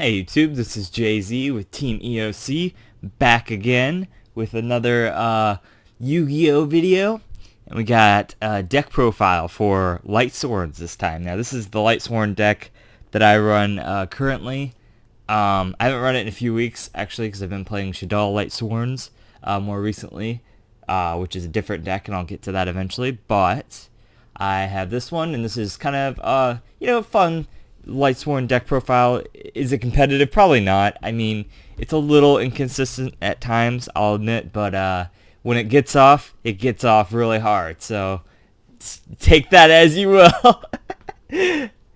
Hey YouTube, this is Jay-Z with Team EOC, back again with another Yu-Gi-Oh video. And we got a deck profile for Lightsworns this time. Now this is the Lightsworn deck that I run currently. I haven't run it in a few weeks actually because I've been playing Shaddoll Lightsworns more recently, which is a different deck, and I'll get to that eventually. But I have this one, and this is kind of fun Lightsworn deck profile. Is it competitive? Probably not. I mean, it's a little inconsistent at times, I'll admit, but when it gets off really hard. So take that as you will.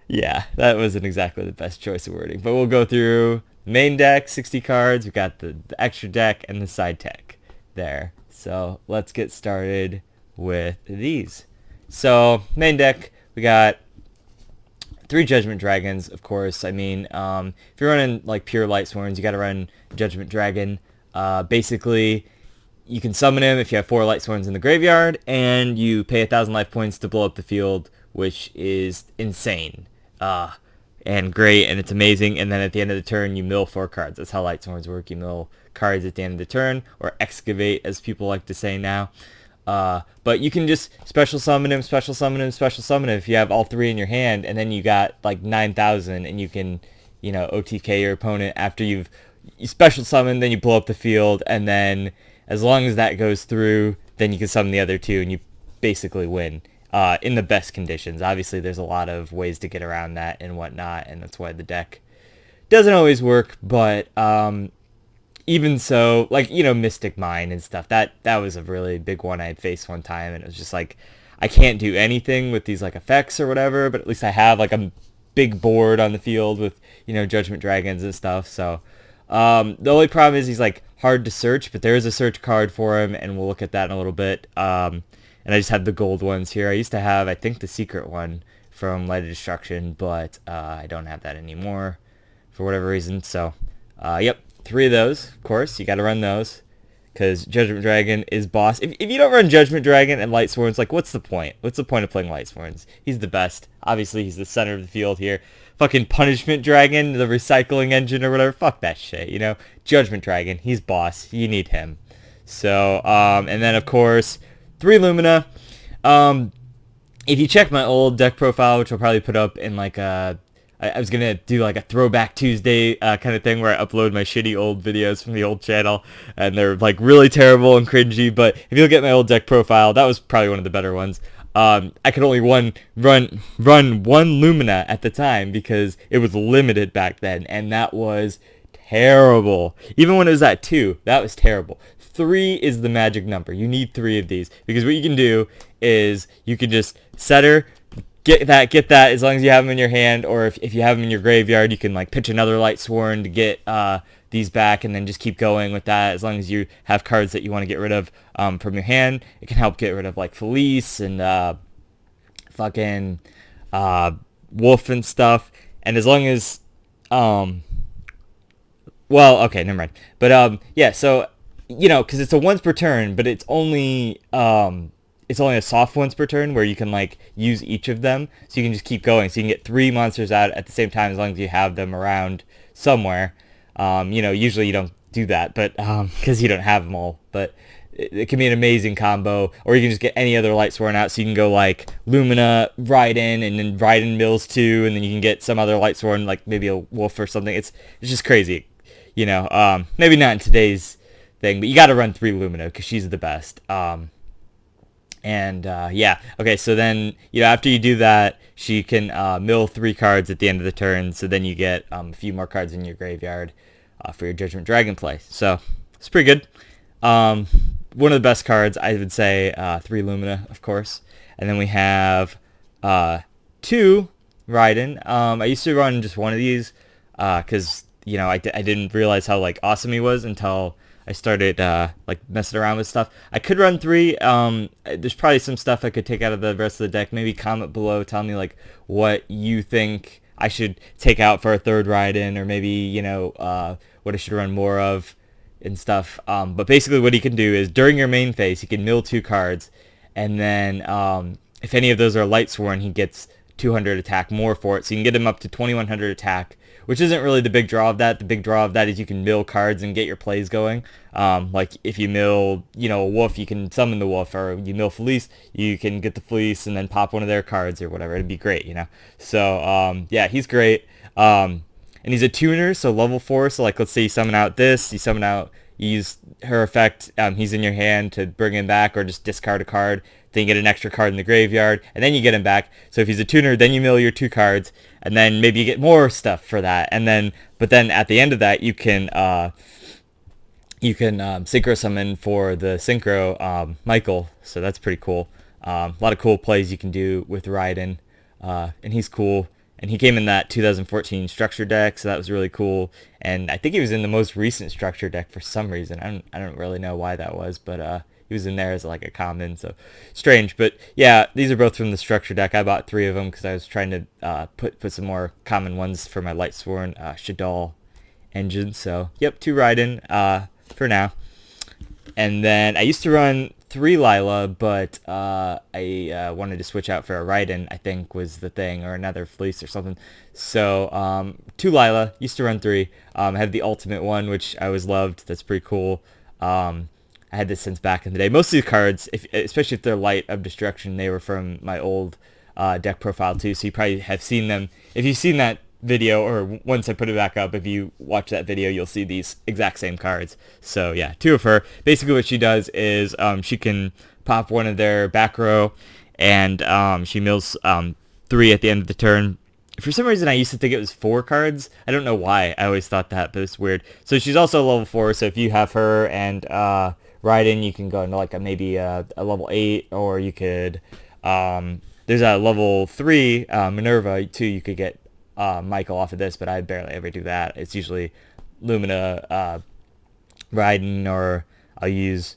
Yeah, that wasn't exactly the best choice of wording, but we'll go through the main deck, 60 cards. We got the extra deck and the side deck there. So let's get started with these. So main deck, we got 3 Judgment Dragons, of course. I mean, if you're running like pure Lightsworns, you got to run Judgment Dragon. Basically, you can summon him if you have 4 Lightsworns in the graveyard, and you pay 1,000 life points to blow up the field, which is insane and great, and it's amazing. And then at the end of the turn, you mill 4 cards. That's how Lightsworns work. You mill cards at the end of the turn, or excavate, as people like to say now. But you can just special summon him, special summon him, special summon him if you have all 3 in your hand, and then you got like 9,000, and you can, OTK your opponent after you special summon, then you blow up the field, and then as long as that goes through, then you can summon the other 2, and you basically win in the best conditions. Obviously, there's a lot of ways to get around that and whatnot, and that's why the deck doesn't always work, but even so, like, Mystic Mine and stuff, that was a really big one I had faced one time, and it was just like, I can't do anything with these like effects or whatever, but at least I have like a big board on the field with, Judgment Dragons and stuff. So the only problem is he's like hard to search, but there is a search card for him, and we'll look at that in a little bit. And I just have the gold ones here. I used to have, I think, the secret one from Light of Destruction, but I don't have that anymore for whatever reason. So yep, 3 of those, of course. You got to run those because Judgment Dragon is boss. If you don't run Judgment Dragon and Lightsworns, like, what's the point? What's the point of playing Lightsworns? He's the best. Obviously, he's the center of the field here. Fucking Punishment Dragon, the recycling engine or whatever. Fuck that shit, Judgment Dragon, he's boss. You need him. So, and then, of course, 3 Lumina. If you check my old deck profile, which I'll probably put up in like a... I was going to do like a Throwback Tuesday kind of thing where I upload my shitty old videos from the old channel, and they're like really terrible and cringy, but if you look at my old deck profile, that was probably one of the better ones. I could only run 1 Lumina at the time because it was limited back then, and that was terrible. Even when it was at 2, that was terrible. 3 is the magic number. You need 3 of these because what you can do is you can just set her, get that as long as you have them in your hand, or if you have them in your graveyard, you can like pitch another Lightsworn to get these back, and then just keep going with that as long as you have cards that you want to get rid of from your hand. It can help get rid of like Felice and fucking Wolf and stuff, and as long as well, okay, never mind. But yeah, so because it's a once per turn, but it's only a soft once per turn where you can like use each of them, so you can just keep going. So you can get 3 monsters out at the same time as long as you have them around somewhere. Usually you don't do that, but because you don't have them all. But it can be an amazing combo, or you can just get any other Lightsworn out. So you can go like Lumina, Raiden, and then Raiden mills 2, and then you can get some other Lightsworn, like maybe a Wolf or something. It's just crazy, maybe not in today's thing, but you got to run 3 Lumina because she's the best. Yeah, okay, so then, after you do that, she can mill 3 cards at the end of the turn, so then you get a few more cards in your graveyard for your Judgment Dragon play. So, it's pretty good. One of the best cards, I would say, 3 Lumina, of course. And then we have 2 Raiden. I used to run just 1 of these, because, I didn't realize how, like, awesome he was until I started like messing around with stuff. I could run 3. There's probably some stuff I could take out of the rest of the deck. Maybe comment below, tell me like what you think I should take out for a 3rd Raiden, or maybe what I should run more of and stuff. But basically, what he can do is during your main phase, he can mill 2 cards, and then if any of those are Lightsworn, he gets 200 attack more for it, so you can get him up to 2100 attack, which isn't really the big draw of that. The big draw of that is you can mill cards and get your plays going. Like if you mill, a wolf, you can summon the wolf, or you mill Felice, you can get the Felice and then pop one of their cards or whatever. It'd be great, So yeah, he's great. And he's a tuner, so level 4. So like, let's say you summon out this, you use her effect. He's in your hand to bring him back, or just discard a card. Then you get an extra card in the graveyard, and then you get him back. So if he's a tuner, then you mill your 2 cards, and then maybe you get more stuff for that. But then at the end of that, you can synchro summon for the synchro Michael. So that's pretty cool. A lot of cool plays you can do with Raiden, and he's cool. And he came in that 2014 structure deck, so that was really cool. And I think he was in the most recent structure deck for some reason. I don't really know why that was, but he was in there as like a common, so strange. But yeah, these are both from the structure deck. I bought 3 of them because I was trying to put some more common ones for my Lightsworn Shadal engine. So yep, 2 Raiden for now. And then I used to run 3 Lila, but I wanted to switch out for a Raiden, I think was the thing, or another Fleece or something. So 2 Lila, used to run 3. I have the ultimate one, which I always loved. That's pretty cool. I had this since back in the day. Most of these cards, especially if they're Light of Destruction, they were from my old deck profile too, so you probably have seen them. If you've seen that video, or once I put it back up, if you watch that video, you'll see these exact same cards. So yeah, 2 of her. Basically what she does is she can pop one of their back row, and she mills 3 at the end of the turn. For some reason, I used to think it was 4 cards. I don't know why. I always thought that, but it's weird. So she's also level 4, so if you have her and Raiden, you can go into like maybe a level 8, or you could, there's a level 3 Minerva too. You could get Michael off of this, but I barely ever do that. It's usually Lumina, Raiden, or I'll use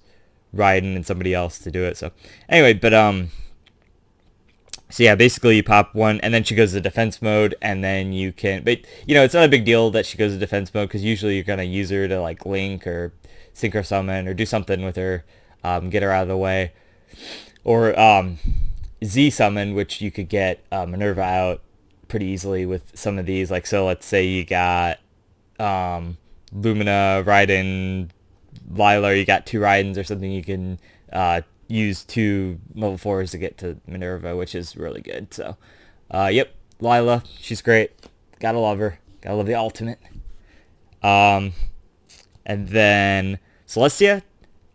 Raiden and somebody else to do it. So anyway, but so yeah, basically you pop 1, and then she goes to defense mode, and then you can, but it's not a big deal that she goes to defense mode, because usually you're gonna use her to like link or synchro summon or do something with her, get her out of the way, or Z summon, which you could get Minerva out pretty easily with some of these. Like, so let's say you got Lumina, Raiden, Lila, you got 2 Raidens or something, you can use 2 level 4s to get to Minerva, which is really good. So yep, Lila, she's great. Gotta love her. Gotta love the ultimate. And then Celestia.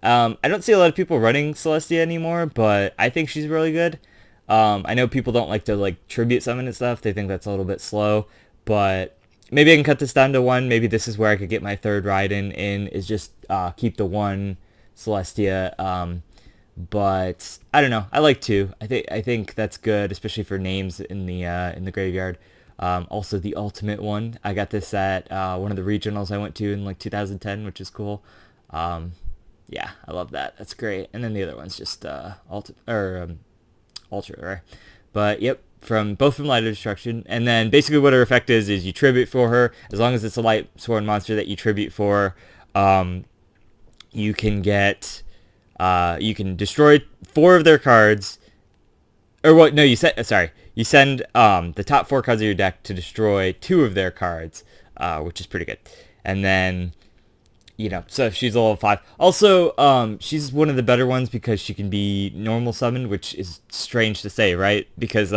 I don't see a lot of people running Celestia anymore, but I think she's really good. I know people don't like to like tribute summon and stuff. They think that's a little bit slow, but maybe I can cut this down to 1. Maybe this is where I could get my 3rd Raiden in, is just keep the 1 Celestia. But I don't know. I like 2. I think that's good, especially for names in the graveyard. Also the ultimate one. I got this at one of the regionals I went to in like 2010, which is cool. Yeah, I love that. That's great. And then the other one's just ultra, right? But yep, both from Light of Destruction. And then basically what her effect is you tribute for her. As long as it's a Lightsworn monster that you tribute for, you can get, you can destroy 4 of their cards. Or what? No, you send the top 4 cards of your deck to destroy 2 of their cards, which is pretty good. And then, so if she's a level 5. Also, she's one of the better ones because she can be normal summoned, which is strange to say, right? Because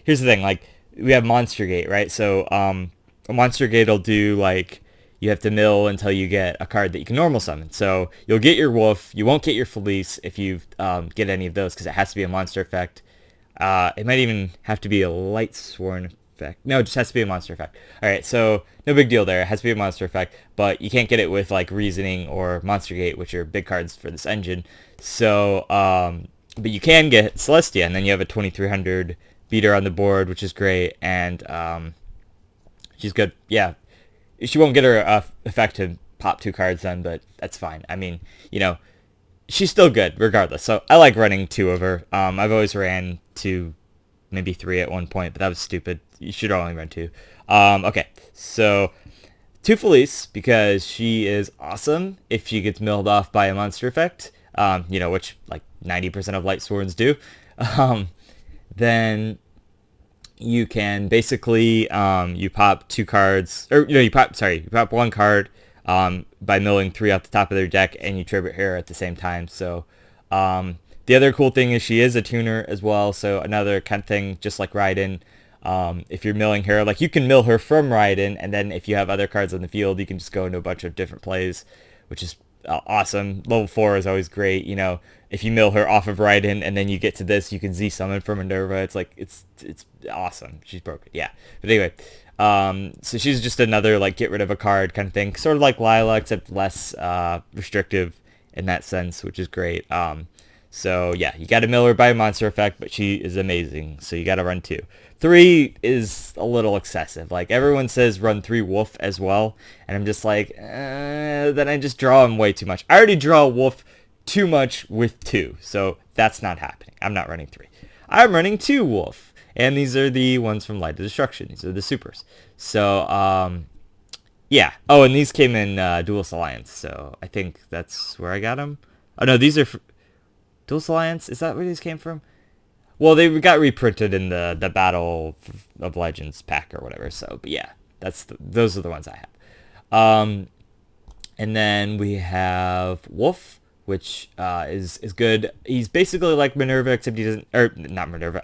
here's the thing, like, we have Monster Gate, right? So a Monster Gate will do, like, you have to mill until you get a card that you can normal summon. So you'll get your Wolf, you won't get your Felice if you get any of those, because it has to be a monster effect. It might even have to be a Lightsworn effect. No, it just has to be a monster effect. Alright, so no big deal there. It has to be a monster effect, but you can't get it with like Reasoning or Monster Gate, which are big cards for this engine. So, but you can get Celestia, and then you have a 2300 beater on the board, which is great, and she's good. Yeah, she won't get her effect to pop 2 cards then, but that's fine. I mean, she's still good regardless. So I like running 2 of her. I've always ran 2, maybe 3 at one point, but that was stupid. You should only run 2. Okay, so 2 Felice, because she is awesome if she gets milled off by a monster effect, which like 90% of Lightsworns do. Then you can basically you pop two cards, or you pop one card by milling three off the top of their deck, and you tribute her at the same time. So the other cool thing is she is a tuner as well, so another kind of thing, just like Raiden. If you're milling her, like you can mill her from Raiden, and then if you have other cards on the field, you can just go into a bunch of different plays, which is awesome. Level 4 is always great. If you mill her off of Raiden and then you get to this, you can Z summon from Minerva. It's like it's awesome. She's broken. Yeah. But anyway, so she's just another like get rid of a card kind of thing, sort of like Lila, except less restrictive in that sense, which is great. So yeah, you got to mill her by a monster effect, but she is amazing. So you got to run 2. 3 is a little excessive. Like everyone says run 3 Wolf as well, and I'm just like, then I just draw him way too much. I already draw Wolf too much with 2, so that's not happening. I'm not running 3. I'm running 2 Wolf, and these are the ones from Light of Destruction. These are the supers. So yeah. Oh, and these came in Duelist Alliance, so I think that's where I got them. Oh no, these are Duelist Alliance. Is that where these came from? Well, they got reprinted in the Battle of Legends pack or whatever. So, but yeah, those are the ones I have. And then we have Wolf, which is good. He's basically like Minerva, except he doesn't, or not Minerva.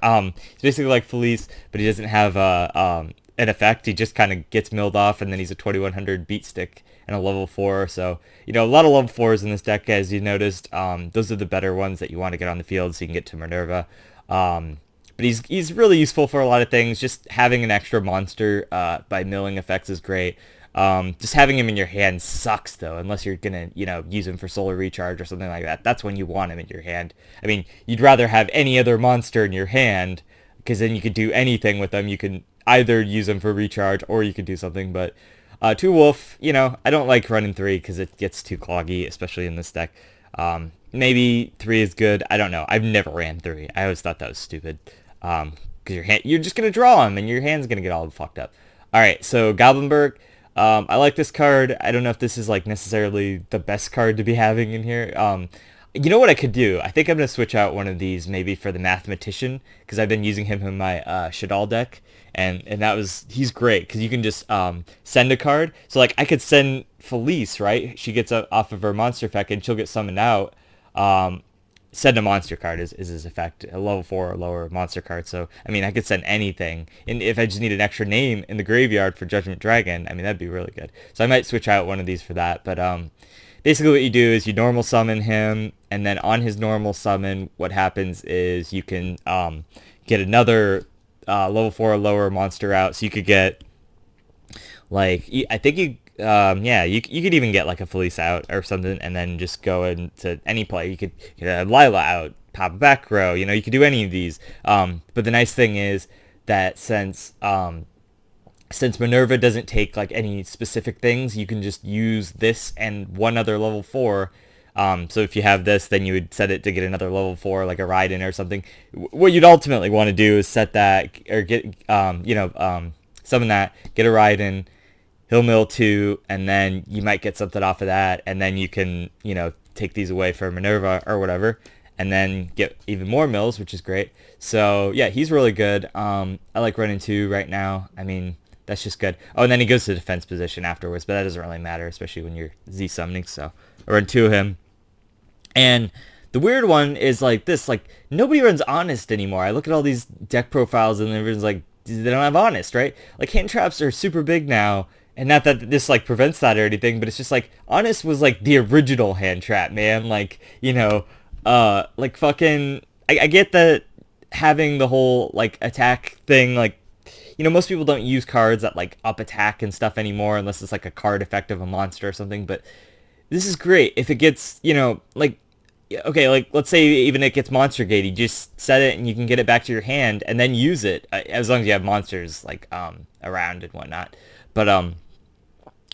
He's basically like Felice, but he doesn't have an effect. He just kind of gets milled off, and then he's a 2100 beat stick and a level 4. So a lot of level 4s in this deck, as you noticed. Those are the better ones that you want to get on the field, so you can get to Minerva. But he's really useful for a lot of things. Just having an extra monster by milling effects is great. Just having him in your hand sucks though, unless you're gonna use him for solar recharge or something like that. That's when you want him in your hand. I mean, you'd rather have any other monster in your hand, because then you could do anything with them. You can either use them for recharge or you could do something. But 2 Wolf, I don't like running 3 because it gets too cloggy, especially in this deck. Maybe 3 is good. I don't know. I've never ran 3. I always thought that was stupid. Because you're just going to draw him and your hand's going to get all fucked up. Alright, so Goblinberg. I like this card. I don't know if this is like necessarily the best card to be having in here. You know what I could do? I think I'm going to switch out one of these maybe for the Mathematician, because I've been using him in my Shadal deck. And he's great because you can just send a card. So like I could send Felice, right? She gets off of her monster effect and she'll get summoned out. Send a monster card is his effect, a level 4 or lower monster card. So I mean, I could send anything, and if I just need an extra name in the graveyard for Judgment Dragon, I mean that'd be really good. So I might switch out one of these for that. But basically what you do is you normal summon him, and then on his normal summon, what happens is you can get another level 4 or lower monster out. So you could get like, I think you could even get like a Felice out or something, and then just go into any play. You could get Lila out, pop a back row. You could do any of these. But the nice thing is that since Minerva doesn't take like any specific things, you can just use this and one other level 4. So if you have this, then you would set it to get another level 4, like a Raiden or something. What you'd ultimately want to do is set that, or get, summon that, get a Raiden, he'll mill 2, and then you might get something off of that, and then you can, take these away for Minerva or whatever, and then get even more mills, which is great. So yeah, he's really good. I like running 2 right now. I mean, that's just good. Oh, and then he goes to defense position afterwards, but that doesn't really matter, especially when you're Z summoning. So I run 2 of him. And the weird one is like this, like nobody runs Honest anymore. I look at all these deck profiles and everyone's like, they don't have Honest, right? Like hand traps are super big now, and not that this like prevents that or anything, but it's just like Honest was like the original hand trap, man. Like, like fucking, I get that having the whole like attack thing, like, most people don't use cards that like up attack and stuff anymore unless it's like a card effect of a monster or something, but this is great if it gets, like, okay, like let's say even it gets monster gate, you just set it and you can get it back to your hand and then use it as long as you have monsters like around and whatnot. But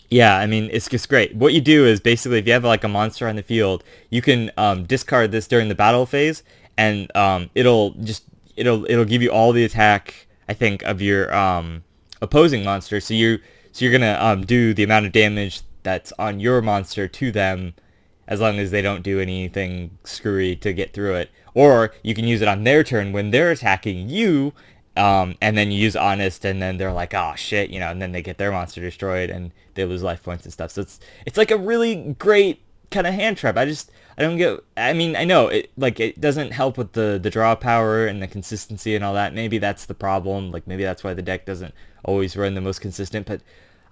yeah, I mean, it's just great. What you do is basically if you have like a monster on the field, you can discard this during the battle phase, and it'll give you all the attack, I think, of your opposing monster. So you're gonna do the amount of damage that's on your monster to them, as long as they don't do anything screwy to get through it. Or you can use it on their turn when they're attacking you, And then you use Honest, and then they're like, oh shit, and then they get their monster destroyed, and they lose life points and stuff. So it's like a really great kind of hand trap. I don't get. I mean, I know it doesn't help with the draw power and the consistency and all that. Maybe that's the problem. Like maybe that's why the deck doesn't always run the most consistent. But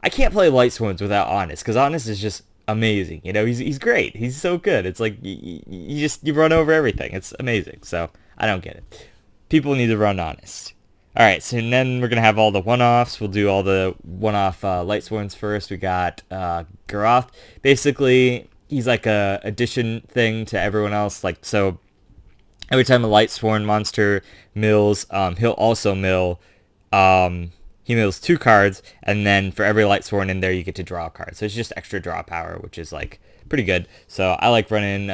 I can't play Lightsworns without Honest, because Honest is just amazing. He's great. He's so good. It's like you run over everything. It's amazing. So I don't get it. People need to run Honest. All right, so then we're going to have all the one-offs. We'll do all the one-off Lightsworns first. We got Garoth. Basically, he's like a addition thing to everyone else. Like, so every time a Lightsworn monster mills, he'll also mill. He mills 2 cards, and then for every Lightsworn in there, you get to draw a card. So it's just extra draw power, which is like pretty good. So I like running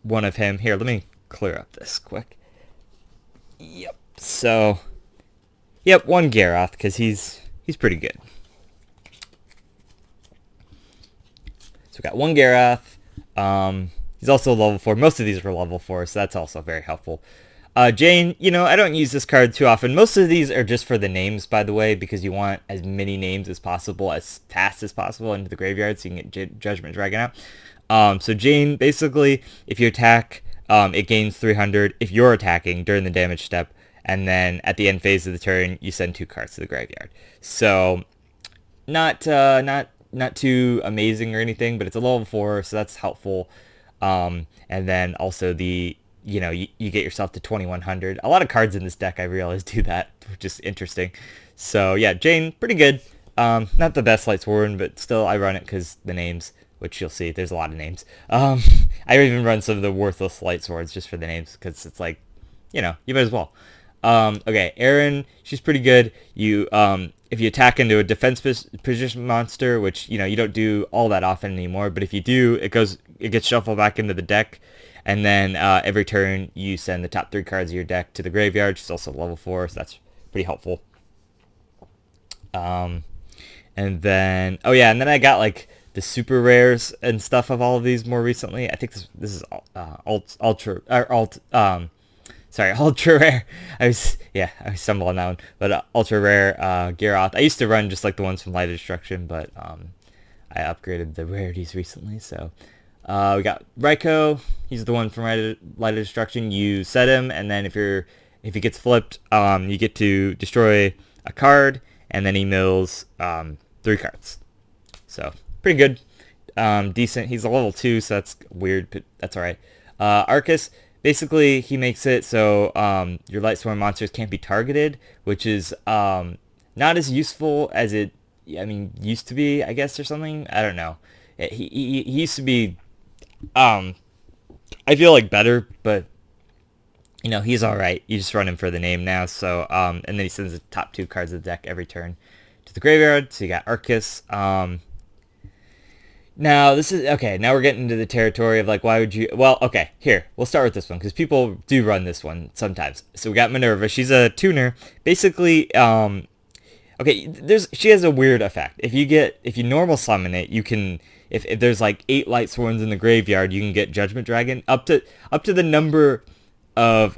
one of him. Here, let me clear up this quick. Yep. So, yep, 1 Garoth, because he's pretty good. So we got 1 Garoth. He's also level 4. Most of these are level 4, so that's also very helpful. Jane, I don't use this card too often. Most of these are just for the names, by the way, because you want as many names as possible, as fast as possible into the graveyard, so you can get Judgment Dragon out. So Jane, basically, if you attack, it gains 300 if you're attacking during the damage step. And then at the end phase of the turn, you send 2 cards to the graveyard. So not too amazing or anything, but it's a level 4, so that's helpful. And then also you get yourself to 2100. A lot of cards in this deck, I realize, do that, which is interesting. So yeah, Jane, pretty good. Not the best Lightsworn, but still I run it because the names, which you'll see, there's a lot of names. I even run some of the worthless Lightsworns just for the names, because it's like, you might as well. Okay, Erin, she's pretty good. If you attack into a defense position monster, which you don't do all that often anymore, but if you do, it gets shuffled back into the deck, and then every turn you send the top 3 cards of your deck to the graveyard. She's also level 4, so that's pretty helpful. And then and then I got like the super rares and stuff of all of these more recently. I think this is ultra rare. I stumbled on that one. But ultra rare Garoth. I used to run just like the ones from Light of Destruction, but I upgraded the rarities recently. So we got Raikou. He's the one from Light of Destruction. You set him, and then if he gets flipped, you get to destroy a card, and then he mills 3 cards. So pretty good. Decent. He's a level 2, so that's weird, but that's alright. Arcus. Basically, he makes it so your Lightsworn monsters can't be targeted, which is not as useful as it, used to be, I guess, or something. I don't know. He used to be, I feel like better, but, he's alright. You just run him for the name now, so, and then he sends the top 2 cards of the deck every turn to the graveyard, so you got Arcus. Now, now we're getting into the territory of, like, why would you... Well, okay, here, we'll start with this one, because people do run this one sometimes. So we got Minerva. She's a tuner. Basically, she has a weird effect. If you normal summon it, you can... If there's, like, 8 Lightsworns in the graveyard, you can get Judgment Dragon. Up to the number of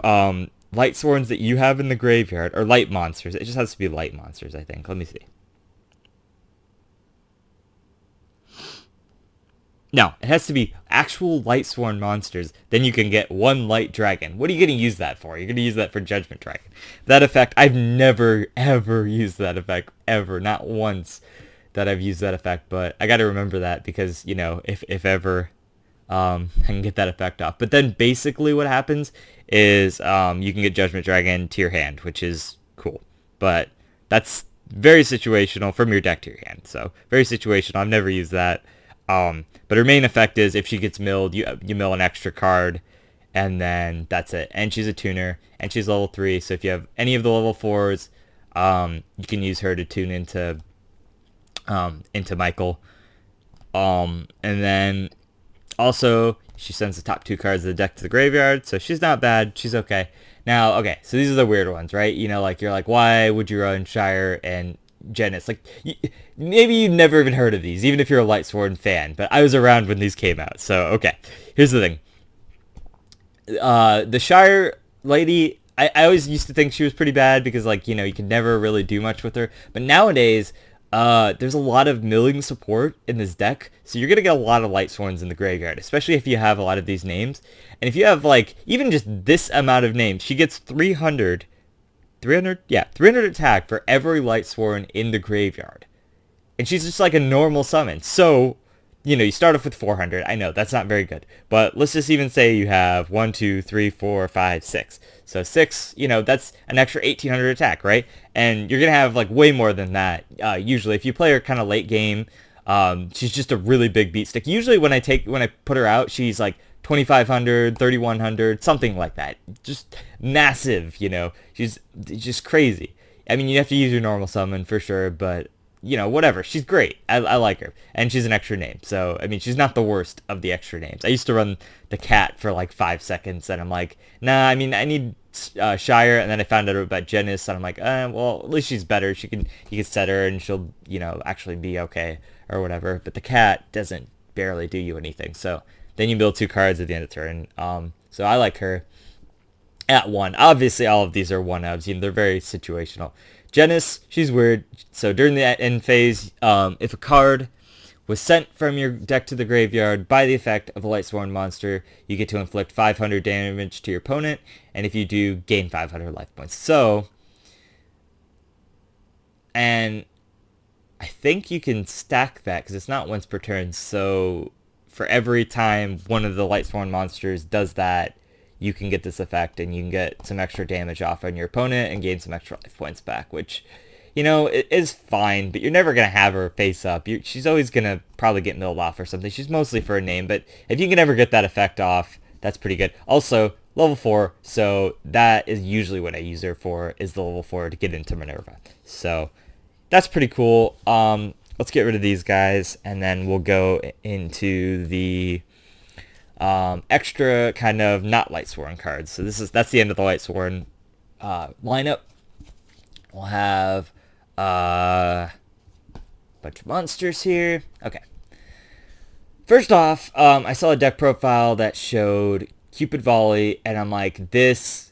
Lightsworns that you have in the graveyard, or light monsters. It just has to be light monsters, I think. Let me see. No, it has to be actual Lightsworn monsters. Then you can get 1 Light Dragon. What are you going to use that for? You're going to use that for Judgment Dragon. That effect, I've never, ever used that effect. Ever. Not once that I've used that effect. But I got to remember that because, if ever I can get that effect off. But then basically what happens is you can get Judgment Dragon to your hand, which is cool. But that's very situational from your deck to your hand. So very situational. I've never used that. But her main effect is if she gets milled, you mill an extra card, and then that's it. And she's a tuner, and she's level 3, so if you have any of the level 4s, you can use her to tune into Michael. And then also she sends the top 2 cards of the deck to the graveyard, so she's not bad. She's okay. Now, okay, so these are the weird ones, right? You're like, why would you run Shire and Genis? Like, maybe you've never even heard of these, even if you're a Lightsworn fan, but I was around when these came out. So, okay, here's the thing. The Shire lady, I always used to think she was pretty bad because, like, you know, you could never really do much with her. But nowadays, there's a lot of milling support in this deck, so you're gonna get a lot of Lightsworns in the graveyard, especially if you have a lot of these names. And if you have, like, even just this amount of names, she gets 300, yeah, 300 attack for every Lightsworn in the graveyard. And she's just like a normal summon. So, you know, you start off with 400. I know, that's not very good. But let's just even say you have 1, 2, 3, 4, 5, 6. So 6, you know, that's an extra 1800 attack, right? And you're going to have, like, way more than that. Usually, if you play her kind of late game, she's just a really big beat stick. Usually when I put her out, she's like 2,500, 3,100, something like that. Just massive, you know. She's just crazy. I mean, you have to use your normal summon for sure, but, you know, whatever. She's great. I like her. And she's an extra name. So, I mean, she's not the worst of the extra names. I used to run the cat for like 5 seconds, and I'm like, nah, I mean, I need Shire, and then I found out about Janice, and I'm like, well, at least she's better. You can set her, and she'll, you know, actually be okay, or whatever. But the cat doesn't barely do you anything. So, then you build 2 cards at the end of turn. So I like her at 1. Obviously, all of these are 1-ofs. You know, they're very situational. Janice, she's weird. So during the end phase, if a card was sent from your deck to the graveyard by the effect of a Lightsworn monster, you get to inflict 500 damage to your opponent, and if you do, gain 500 life points. So, and I think you can stack that because it's not once per turn. So for every time one of the Lightsworn monsters does that, you can get this effect, and you can get some extra damage off on your opponent and gain some extra life points back, which, you know, it is fine, but you're never going to have her face up. She's always going to probably get milled off or something. She's mostly for a name, but if you can ever get that effect off, that's pretty good. Also, level 4, so that is usually what I use her for, is the level 4 to get into Minerva. So that's pretty cool. Let's get rid of these guys, and then we'll go into the extra kind of not Lightsworn cards. So that's the end of the Lightsworn lineup. We'll have a bunch of monsters here. Okay. First off, I saw a deck profile that showed Cupid Volley, and I'm like, this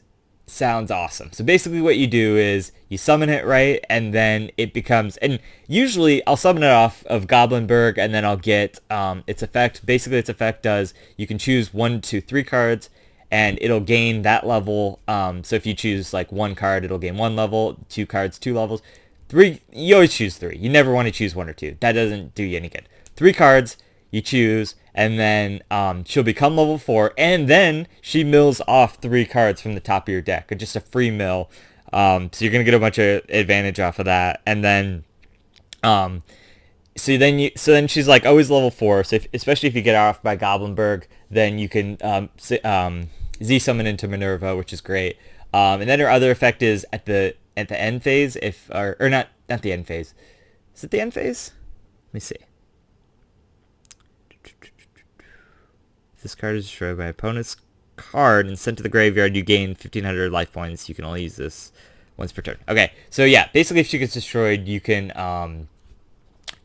sounds awesome. So basically what you do is you summon it, right, and then it becomes, and usually I'll summon it off of Goblinberg, and then I'll get its effect. Basically its effect does, you can choose 1, 2, 3 cards, and it'll gain that level. So if you choose like 1 card, it'll gain 1 level, 2 cards, 2 levels. 3, you always choose 3. You never want to choose 1 or 2. That doesn't do you any good. 3 cards, you choose, and then she'll become level 4, and then she mills off 3 cards from the top of your deck, just a free mill. So you're gonna get a bunch of advantage off of that, and then so then she's like always level 4. So especially if you get off by Goblinberg, then you can Z summon into Minerva, which is great. And then her other effect is at the end phase, or not the end phase. Is it the end phase? Let me see. This card is destroyed by opponent's card and sent to the graveyard, you gain 1,500 life points. You can only use this once per turn. Okay, so yeah, basically if she gets destroyed, you can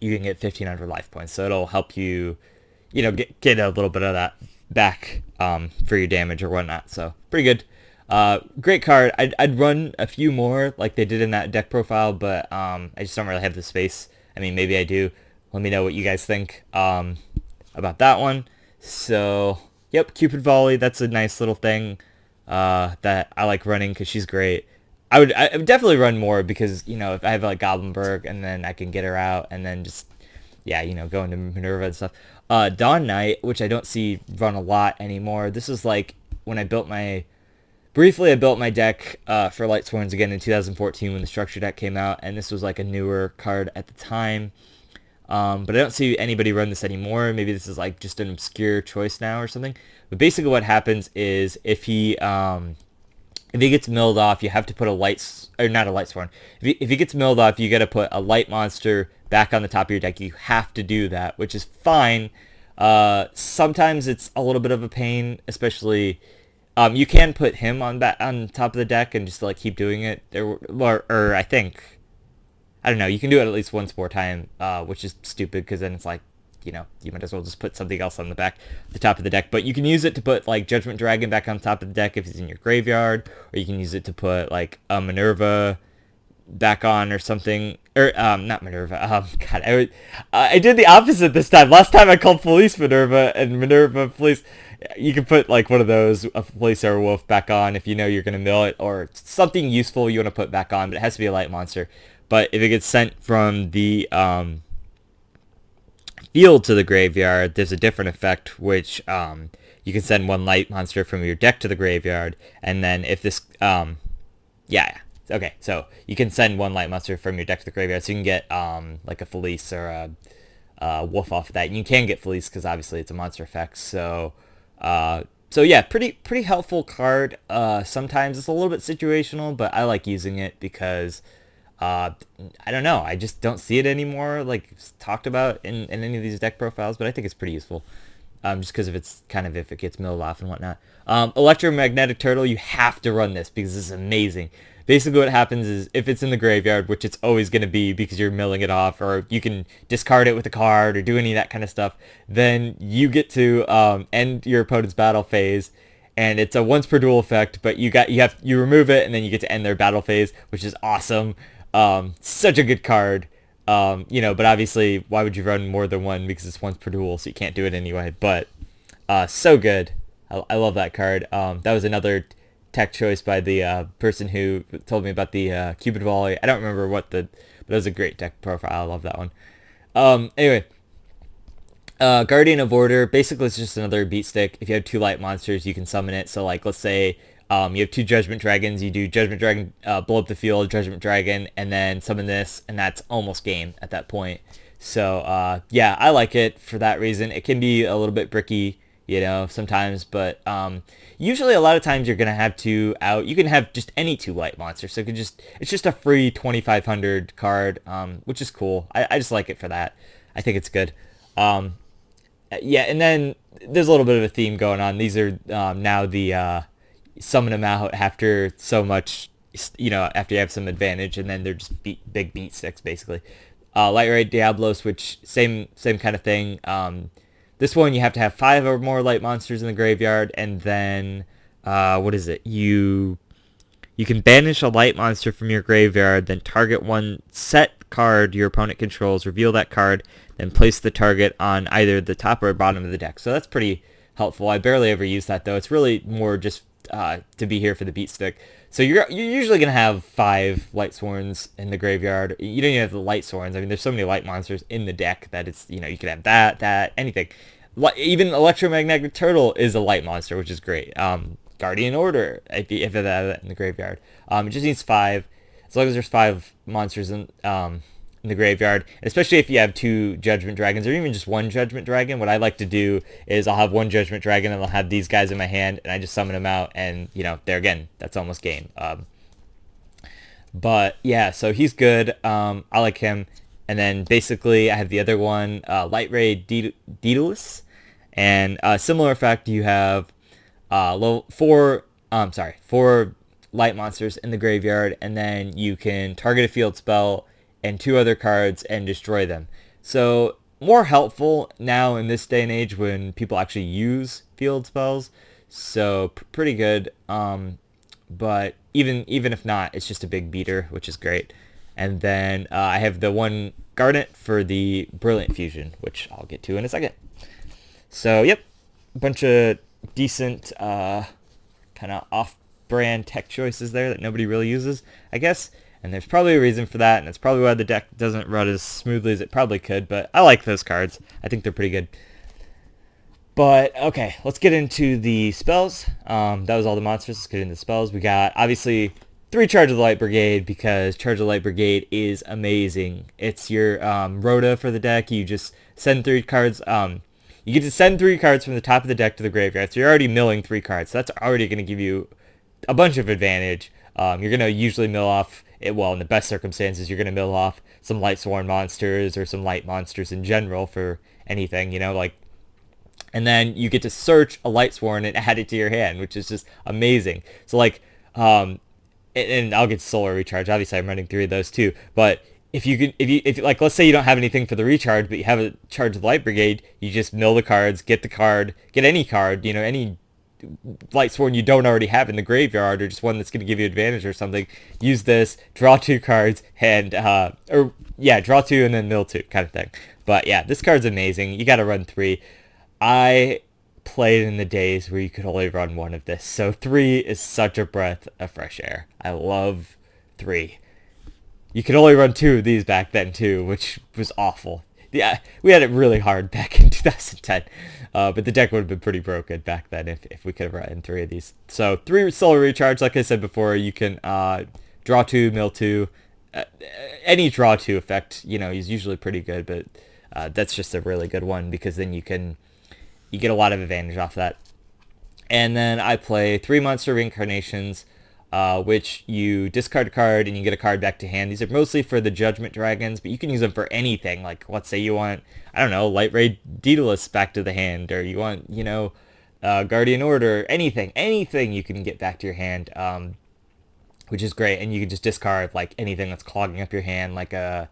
get 1,500 life points. So it'll help you, you know, get a little bit of that back for your damage or whatnot. So pretty good. Great card. I'd run a few more like they did in that deck profile, but I just don't really have the space. I mean, maybe I do. Let me know what you guys think about that one. So, yep, Cupid Volley, that's a nice little thing that I like running because she's great. I would definitely run more because, you know, if I have like Goblinberg and then I can get her out and then just, yeah, you know, go into Minerva and stuff. Dawn Knight, which I don't see run a lot anymore. This is like when I built my deck for Lightsworns again in 2014 when the structure deck came out, and this was like a newer card at the time. But I don't see anybody run this anymore. Maybe this is like just an obscure choice now or something. But basically what happens is if he gets milled off, you have to put not a Lightsworn. If he gets milled off, you got to put a light monster back on the top of your deck. You have to do that, which is fine. Sometimes it's a little bit of a pain, especially you can put him on top of the deck and just like keep doing it. Or I think, I don't know, you can do it at least once more time, which is stupid because then it's like you might as well just put something else on the top of the deck. But you can use it to put like Judgment Dragon back on top of the deck if it's in your graveyard, or you can use it to put like a Minerva back on or something, or not Minerva. God, I did the opposite this time. Last time I called Felice Minerva and Minerva Felice. You can put like one of those, a Felice or a Wolf, back on if you know you're gonna mill it, or something useful you want to put back on, but it has to be a light monster. But if it gets sent from the field to the graveyard, there's a different effect, which you can send one light monster from your deck to the graveyard, and then if this okay, so you can send one light monster from your deck to the graveyard, so you can get like a Felice or a Wolf off of that. And you can get Felice because obviously it's a monster effect. So yeah, pretty helpful card. Sometimes it's a little bit situational, but I like using it because I don't know, I just don't see it anymore like it's talked about in any of these deck profiles, but I think it's pretty useful. Just because if it gets milled off and whatnot. Electromagnetic Turtle, you have to run this because this is amazing. Basically what happens is if it's in the graveyard, which it's always going to be because you're milling it off, or you can discard it with a card or do any of that kind of stuff, then you get to end your opponent's battle phase, and it's a once per duel effect, but you remove it and then you get to end their battle phase, which is awesome. Such a good card. But obviously, why would you run more than one? Because it's once per duel, so you can't do it anyway. But so good. I love that card. That was another tech choice by the person who told me about the Cupid Volley. I don't remember but it was a great deck profile. I love that one. Anyway, Guardian of Order. Basically, it's just another beat stick. If you have two light monsters, you can summon it. So, like, let's say you have two Judgment Dragons. You do Judgment Dragon, blow up the field, Judgment Dragon, and then summon this, and that's almost game at that point. So, yeah, I like it for that reason. It can be a little bit bricky, sometimes, but usually a lot of times you're going to have two out. You can have just any two light monsters, so it's just a free 2,500 card, which is cool. I just like it for that. I think it's good. Yeah, and then there's a little bit of a theme going on. These are now the summon them out after so much, after you have some advantage, and then they're just big beat sticks, basically. Light Ray Diablos, which same kind of thing. This one you have to have 5 or more light monsters in the graveyard, and then what is it? You can banish a light monster from your graveyard, then target one set card your opponent controls, reveal that card, then place the target on either the top or bottom of the deck. So that's pretty helpful. I barely ever use that, though. It's really more just to be here for the beat stick. So you're usually going to have 5 Lightsworns in the graveyard. You don't even have the Lightsworns. I mean, there's so many light monsters in the deck that it's, you can have that, anything. Even Electromagnetic Turtle is a light monster, which is great. Guardian Order, if you have that in the graveyard. It just needs 5. As long as there's 5 monsters in the graveyard, and especially if you have 2 Judgment Dragons, or even just 1 Judgment Dragon. What I like to do is I'll have 1 Judgment Dragon, and I'll have these guys in my hand, and I just summon them out, and, there again, that's almost game. But, yeah, so he's good. I like him. And then, basically, I have the other one, Light Ray Daedalus, and similar effect, you have 4 light monsters in the graveyard, and then you can target a field spell and 2 other cards and destroy them. So more helpful now in this day and age when people actually use field spells. So pretty good. But even if not, it's just a big beater, which is great. And then I have the one Garnet for the Brilliant Fusion, which I'll get to in a second. So yep, a bunch of decent kind of off-brand tech choices there that nobody really uses, I guess. And there's probably a reason for that, and it's probably why the deck doesn't run as smoothly as it probably could, but I like those cards. I think they're pretty good. But, okay, let's get into the spells. That was all the monsters. Let's get into the spells. We got, obviously, 3 Charge of the Light Brigade, because Charge of the Light Brigade is amazing. It's your Rhoda for the deck. You just send 3 cards. You get to send 3 cards from the top of the deck to the graveyard, so you're already milling 3 cards. So that's already going to give you a bunch of advantage. You're going to usually mill off, in the best circumstances, you're going to mill off some Lightsworn monsters or some light monsters in general for anything, and then you get to search a Lightsworn and add it to your hand, which is just amazing. So, and I'll get Solar Recharge. Obviously, I'm running 3 of those too, but if like, let's say you don't have anything for the recharge, but you have a charge of Light Brigade, you just mill the cards, get the card, get any card, any Lightsworn you don't already have in the graveyard, or just one that's going to give you advantage or something. Use this, draw 2 cards, and draw 2 and then mill 2 kind of thing. But yeah, this card's amazing. You got to run 3. I played in the days where you could only run 1 of this, so 3 is such a breath of fresh air. I love 3. You could only run 2 of these back then too, which was awful. Yeah, we had it really hard back in 2010, but the deck would have been pretty broken back then if we could have run 3 of these. So 3 solar recharge, like I said before, you can draw 2, mill 2. Any draw 2 effect, is usually pretty good, but that's just a really good one because then you get a lot of advantage off that. And then I play 3 monster reincarnations, which you discard a card and you get a card back to hand. These are mostly for the Judgment Dragons, but you can use them for anything. Like, let's say you want, I don't know, Light Ray Daedalus back to the hand, or you want, Guardian Order, anything you can get back to your hand, which is great. And you can just discard, like, anything that's clogging up your hand, like a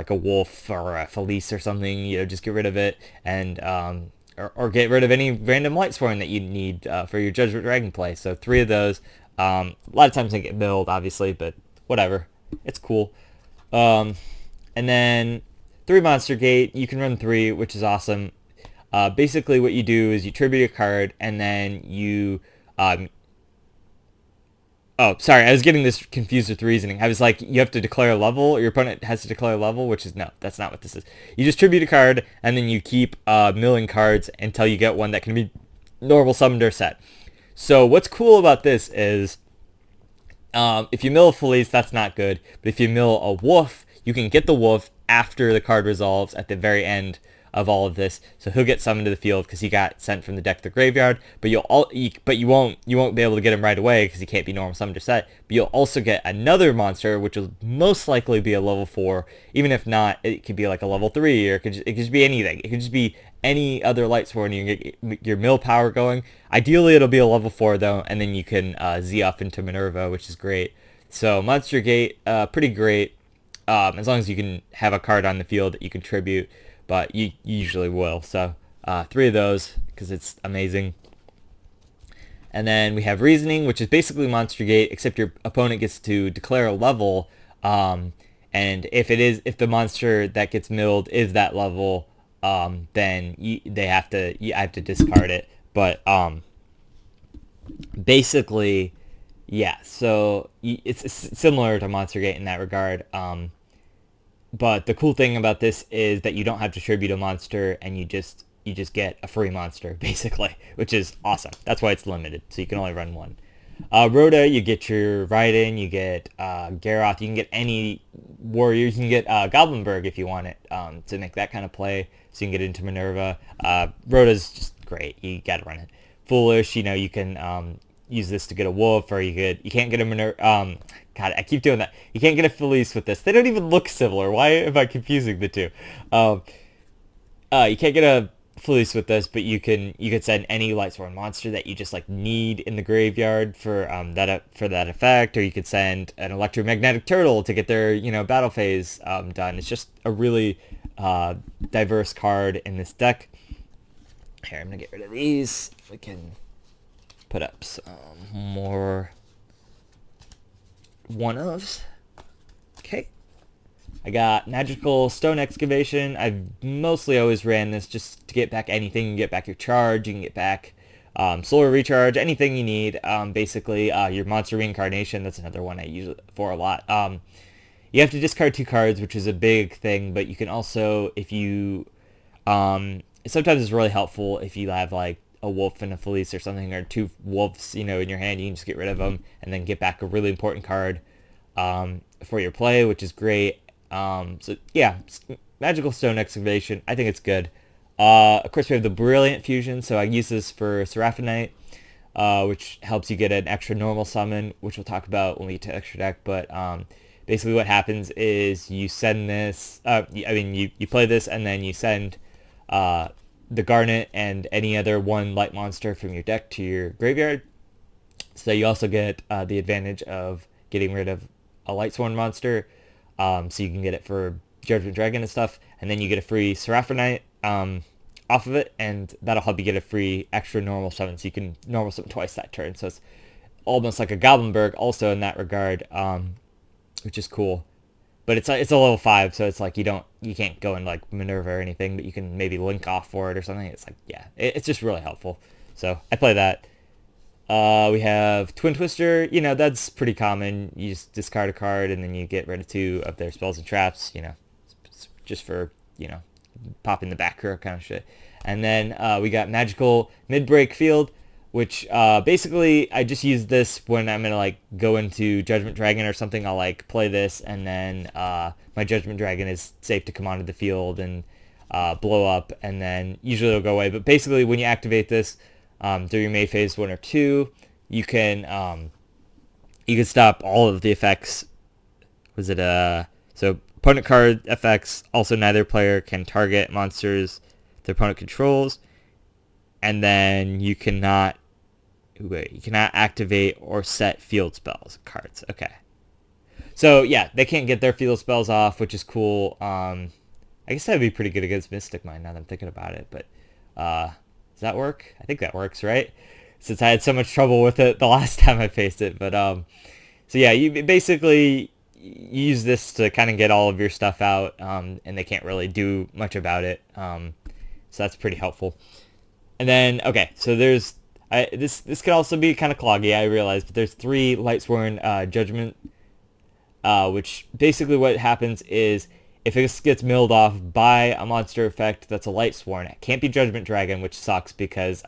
wolf or a Felice or something, just get rid of it, and, or get rid of any random Lightsworn that you need for your Judgment Dragon play. So 3 of those. A lot of times they get milled, obviously, but whatever. It's cool. And then 3 Monster Gate. You can run 3, which is awesome. Basically, what you do is you tribute a card, and then you... oh, sorry, I was getting this confused with reasoning. I was like, you have to declare a level, or your opponent has to declare a level, which is, no, that's not what this is. You just tribute a card, and then you keep milling cards until you get one that can be normal summoned or set. So what's cool about this is if you mill a Felice, that's not good. But if you mill a Wolf, you can get the Wolf after the card resolves at the very end of all of this. So he'll get summoned to the field because he got sent from the deck to the graveyard. But you won't be able to get him right away because he can't be normal summoned or set. But you'll also get another monster, which will most likely be a level 4. Even if not, it could be like a level 3, or it could just be anything. It could just be any other Lightsworn. You can get your mill power going. Ideally, it'll be a level 4 though, and then you can Z off into Minerva, which is great. So Monster Gate, pretty great, as long as you can have a card on the field that you can tribute, but you usually will. So 3 of those because it's amazing. And then we have Reasoning, which is basically Monster Gate, except your opponent gets to declare a level, and if the monster that gets milled is that level, then I have to discard it. But basically, yeah. So it's similar to Monster Gate in that regard. But the cool thing about this is that you don't have to tribute a monster, and you just get a free monster basically, which is awesome. That's why it's limited, so you can only run 1. Rhoda, you get your Raiden, you get Garroth, you can get any warrior, you can get Goblinberg if you want it, to make that kind of play, so you can get into Minerva. Rhoda's just great, you gotta run it. Foolish, you can use this to get a wolf, or you can't get a Minerva, God, I keep doing that. You can't get a Felice with this. They don't even look similar. Why am I confusing the two? You can't get a Felice with this, but you could send any Lightsworn monster that you just need in the graveyard for that effect, or you could send an electromagnetic turtle to get their battle phase done. It's just a really diverse card in this deck. Here, I'm gonna get rid of these. We can put up some more one-ofs. Okay. I got Magical Stone Excavation. I've mostly always ran this just to get back anything. You can get back your charge, you can get back Solar Recharge, anything you need. Basically, your Monster Reincarnation, that's another one I use it for a lot. You have to discard 2 cards, which is a big thing, but you can also, if you... sometimes it's really helpful if you have, a wolf and a Felice or something, or 2 wolves, in your hand. You can just get rid of them and then get back a really important card for your play, which is great. So yeah, Magical Stone Excavation, I think it's good. Of course, we have the Brilliant Fusion, so I use this for Seraphonite, which helps you get an extra normal summon, which we'll talk about when we get to extra deck. But basically what happens is you send this, you play this, and then you send the Garnet and any other 1 light monster from your deck to your graveyard. So you also get the advantage of getting rid of a Lightsworn monster. so you can get it for Judgment Dragon and stuff, and then you get a free Seraphonite off of it, and that'll help you get a free extra normal summon, so you can normal summon twice that turn. So it's almost like a Goblinberg also in that regard, which is cool. But it's a level 5, so it's like you can't go in like Minerva or anything, but you can maybe link off for it or something. It's like, yeah, it's just really helpful. So I play that. We have Twin Twister. That's pretty common. You just discard a card and then you get rid of 2 of their spells and traps. Just for popping the back row kind of shit. And then we got Magical Mid-Break Field, which basically I just use this when I'm gonna like go into Judgment Dragon or something. I'll like play this, and then my Judgment Dragon is safe to come onto the field and blow up, and then usually it'll go away. But basically, when you activate this during May phase 1 or 2, you can stop all of the effects. So opponent card effects? Also, neither player can target monsters their opponent controls. And then you cannot activate or set field spells cards. Okay. So yeah, they can't get their field spells off, which is cool. I guess that would be pretty good against Mystic Mind now that I'm thinking about it. But does that work? I think that works, right? Since I had so much trouble with it the last time I faced it. But so yeah, you basically use this to kind of get all of your stuff out, and they can't really do much about it. So that's pretty helpful. And then, okay, so there's this could also be kind of cloggy, I realize, but there's 3 Lightsworn Judgment, which basically what happens is if it gets milled off by a monster effect that's a Lightsworn, it can't be Judgment Dragon, which sucks because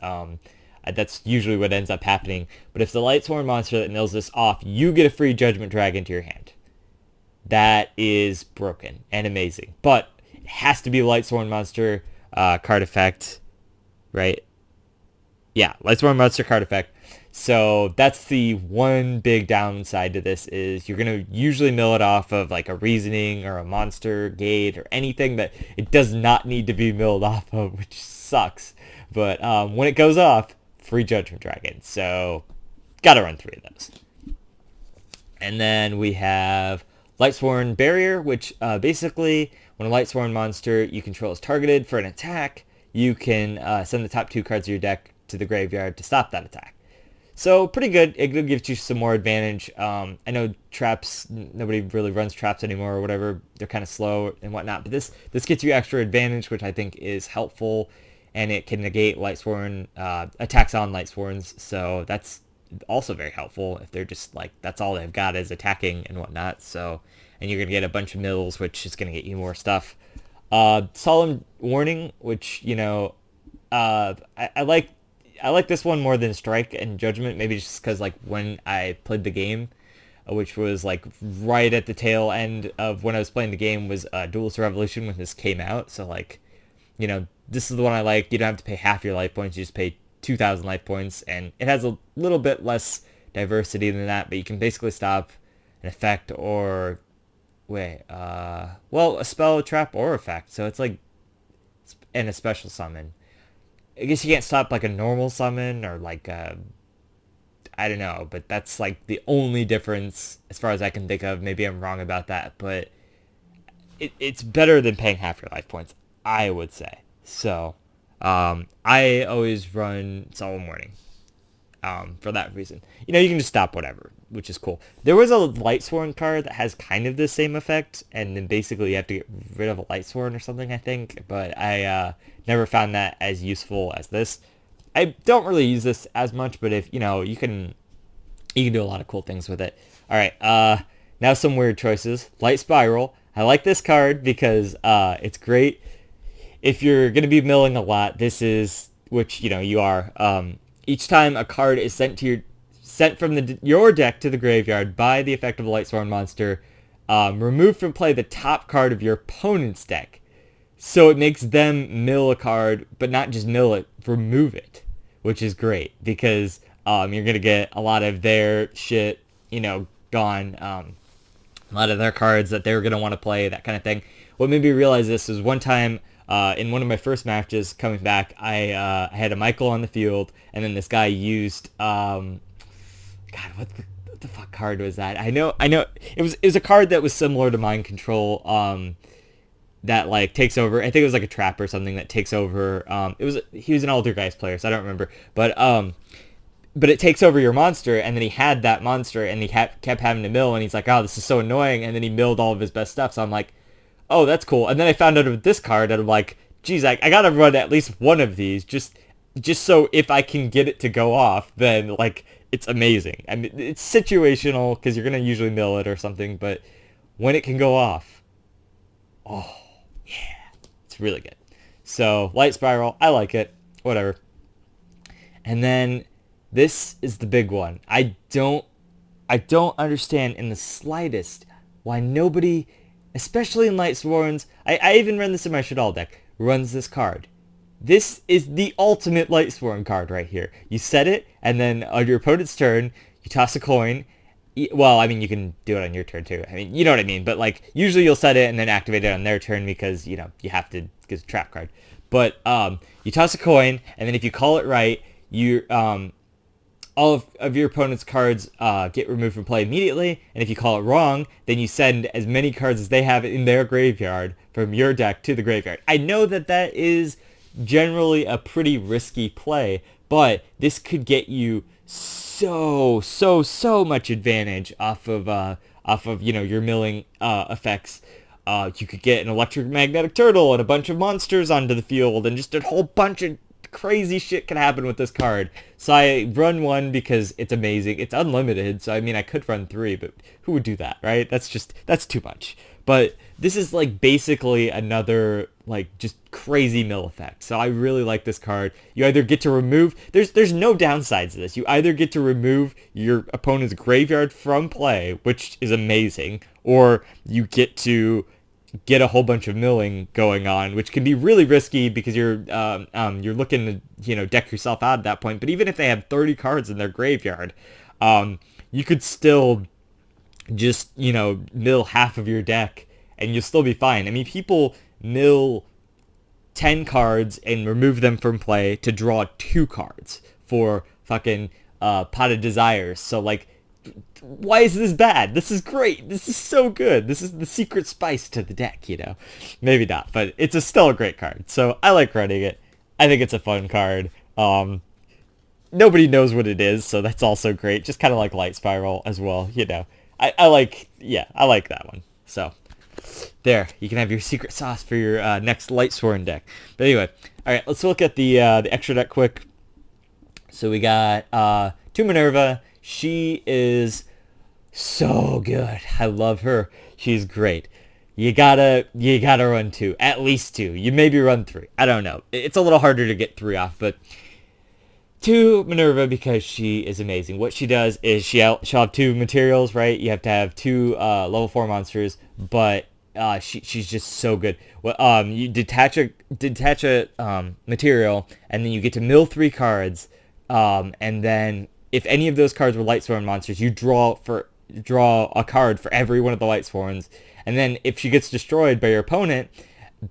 that's usually what ends up happening. But if the Lightsworn monster that mills this off, you get a free Judgment Dragon to your hand. That is broken and amazing, but it has to be a Lightsworn monster card effect. Right? Yeah, Lightsworn monster card effect. So that's the one big downside to this is you're going to usually mill it off of like a Reasoning or a Monster Gate or anything that it does not need to be milled off of, which sucks. But when it goes off, free Judgment Dragon. So gotta run 3 of those. And then we have Lightsworn Barrier, which basically when a Lightsworn monster you control is targeted for an attack, you can send the top 2 cards of your deck to the graveyard to stop that attack. So pretty good. It gives you some more advantage. I know traps, nobody really runs traps anymore or whatever. They're kind of slow and whatnot. But this gets you extra advantage, which I think is helpful. And it can negate Lightsworn attacks on Lightsworns. So that's also very helpful if they're just like, that's all they've got is attacking and whatnot. So, and you're going to get a bunch of mills, which is going to get you more stuff. Solemn Warning, which, I like this one more than Strike and Judgment, maybe just because like when I played the game, which was like right at the tail end of when I was playing the game, was Duelist Revolution when this came out. So like, this is the one I like. You don't have to pay half your life points, you just pay 2,000 life points, and it has a little bit less diversity than that, but you can basically stop an effect or a spell, a trap, or effect. So it's like, and a special summon. I guess you can't stop like a normal summon or like I don't know, but that's like the only difference as far as I can think of. Maybe I'm wrong about that, but it's better than paying half your life points, I would say. So I always run Solemn Warning for that reason. You can just stop whatever, which is cool. There was a Lightsworn card that has kind of the same effect, and then basically you have to get rid of a Lightsworn or something, I think, but I never found that as useful as this. I don't really use this as much, but if, you can do a lot of cool things with it. All right, now some weird choices. Light Spiral. I like this card because it's great if you're going to be milling a lot. This is, which, you are. Each time a card is sent from your deck to the graveyard by the effect of a Lightsworn monster, remove from play the top card of your opponent's deck. So it makes them mill a card, but not just mill it, remove it, which is great because you're going to get a lot of their shit, gone. A lot of their cards that they're going to want to play, that kind of thing. What made me realize this is one time in one of my first matches coming back, I had a Michael on the field, and then this guy used, what the fuck card was that? I know it was a card that was similar to Mind Control, that like takes over. I think it was like a trap or something that takes over. He was an Altergeist player, so I don't remember. But it takes over your monster, and then he had that monster, and he kept having to mill, and he's like, oh, this is so annoying, and then he milled all of his best stuff, so I'm like, oh, that's cool. And then I found out with this card, and I'm like, geez, I gotta run at least one of these, just so if I can get it to go off, then, like, it's amazing. I mean, it's situational, because you're gonna usually mill it or something, but when it can go off, oh, yeah, it's really good. So, Light Spiral, I like it, whatever. And then this is the big one. I don't understand in the slightest why nobody, especially in Lightsworns, I even run this in my Shadal deck, runs this card. This is the ultimate Lightsworn card right here. You set it, and then on your opponent's turn, you toss a coin. Well, I mean, you can do it on your turn too. I mean, you know what I mean. But like, usually you'll set it and then activate it on their turn because, you know, you have to, because it's a trap card. But you toss a coin, and then if you call it right, you all of your opponent's cards get removed from play immediately, and if you call it wrong, then you send as many cards as they have in their graveyard from your deck to the graveyard. I know that is generally a pretty risky play, but this could get you so much advantage off of you know, your milling effects. You could get an electromagnetic turtle and a bunch of monsters onto the field, and just a whole bunch of crazy shit can happen with this card. So I run one because it's amazing. It's unlimited, so I mean, I could run 3, but who would do that, right? That's too much. But this is like basically another like just crazy mill effect. So I really like this card. You either get to remove, there's no downsides to this. You either get to remove your opponent's graveyard from play, which is amazing, or you get to get a whole bunch of milling going on, which can be really risky because you're looking to, you know, deck yourself out at that point. But even if they have 30 cards in their graveyard, you could still just, you know, mill half of your deck and you'll still be fine. I mean, people mill 10 cards and remove them from play to draw 2 cards for fucking Pot of Desires. So like, why is this bad? This is great. This is so good. This is the secret spice to the deck, you know. Maybe not, but it's still a great card. So I like running it. I think it's a fun card. Nobody knows what it is, so that's also great. Just kind of like Light Spiral as well, you know. I like that one. So there, you can have your secret sauce for your next Lightsworn deck. But anyway, all right, let's look at the extra deck quick. So we got 2 Minerva. She is so good. I love her. She's great. You gotta run 2, at least 2. You maybe run 3. I don't know. It's a little harder to get 3 off, but 2 Minerva because she is amazing. What she does is she'll have 2 materials, right? You have to have 2 level 4 monsters, but she's just so good. Well, you detach a material, and then you get to mill 3 cards, and then if any of those cards were Lightsworn monsters, you draw a card for every one of the Lightsworns. And then if she gets destroyed by your opponent,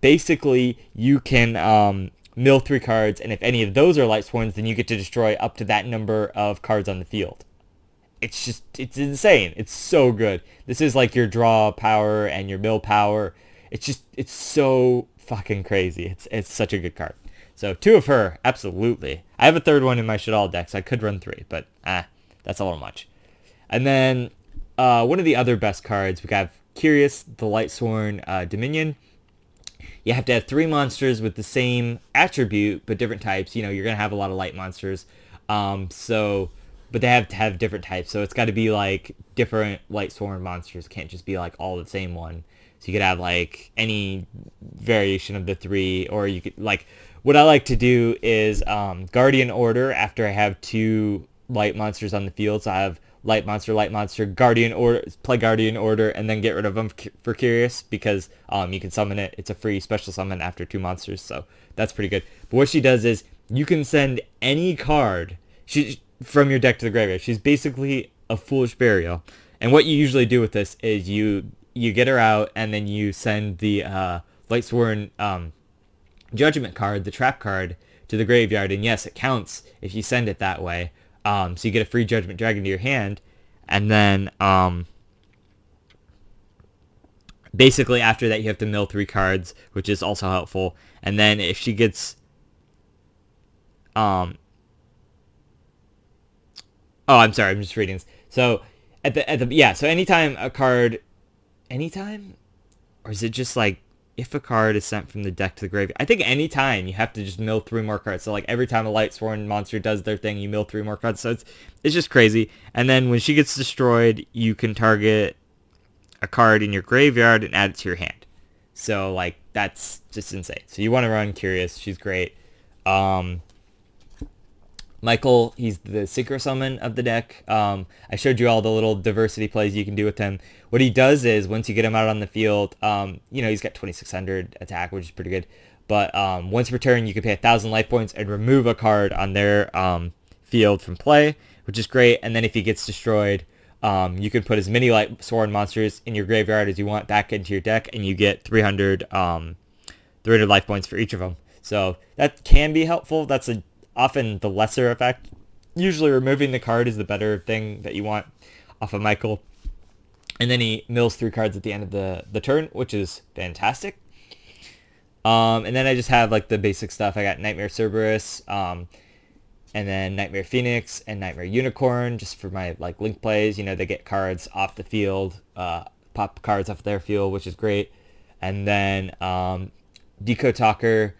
basically you can mill 3 cards, and if any of those are Lightsworns, then you get to destroy up to that number of cards on the field. It's insane. It's so good. This is like your draw power and your mill power. It's so fucking crazy. It's such a good card. So 2 of her, absolutely. I have a 3rd one in my Shadal deck, so I could run 3, but that's a little much. And then one of the other best cards, we got Curious, the Lightsworn Dominion. You have to have 3 monsters with the same attribute, but different types. You know, you're going to have a lot of light monsters. But they have to have different types. So it's got to be like different Lightsworn monsters. It can't just be like all the same one. So you could have like any variation of the 3, or you could like, what I like to do is Guardian Order after I have 2 light monsters on the field. So I have light monster, Guardian Order, play Guardian Order, and then get rid of them for Curious, because you can summon it. It's a free special summon after 2 monsters, so that's pretty good. But what she does is you can send any card from your deck to the graveyard. She's basically a Foolish Burial. And what you usually do with this is you get her out, and then you send the Lightsworn Judgment card, the trap card, to the graveyard. And yes, it counts if you send it that way. So you get a free Judgment Dragon to your hand. And then basically after that you have to mill 3 cards, which is also helpful. And then if she gets oh, I'm sorry, I'm just reading this. So so anytime a card, anytime, or is it just like if a card is sent from the deck to the graveyard? I think anytime you have to just mill 3 more cards. So like every time a Lightsworn monster does their thing, you mill 3 more cards. So it's just crazy. And then when she gets destroyed, you can target a card in your graveyard and add it to your hand. So like that's just insane. So you want to run Curious. She's great. Michael, he's the Synchro Summon of the deck. I showed you all the little diversity plays you can do with him. What he does is, once you get him out on the field, he's got 2,600 attack, which is pretty good. But once per turn, you can pay 1,000 life points and remove a card on their field from play, which is great. And then if he gets destroyed, you can put as many Lightsworn monsters in your graveyard as you want back into your deck, and you get 300 life points for each of them. So that can be helpful. That's often the lesser effect. Usually removing the card is the better thing that you want off of Michael. And then he mills 3 cards at the end of the turn, which is fantastic. And then I just have like the basic stuff. I got Nightmare Cerberus, and then Nightmare Phoenix and Nightmare Unicorn, just for my like link plays. They get cards off the field, pop cards off their field, which is great. And then Deco Talker.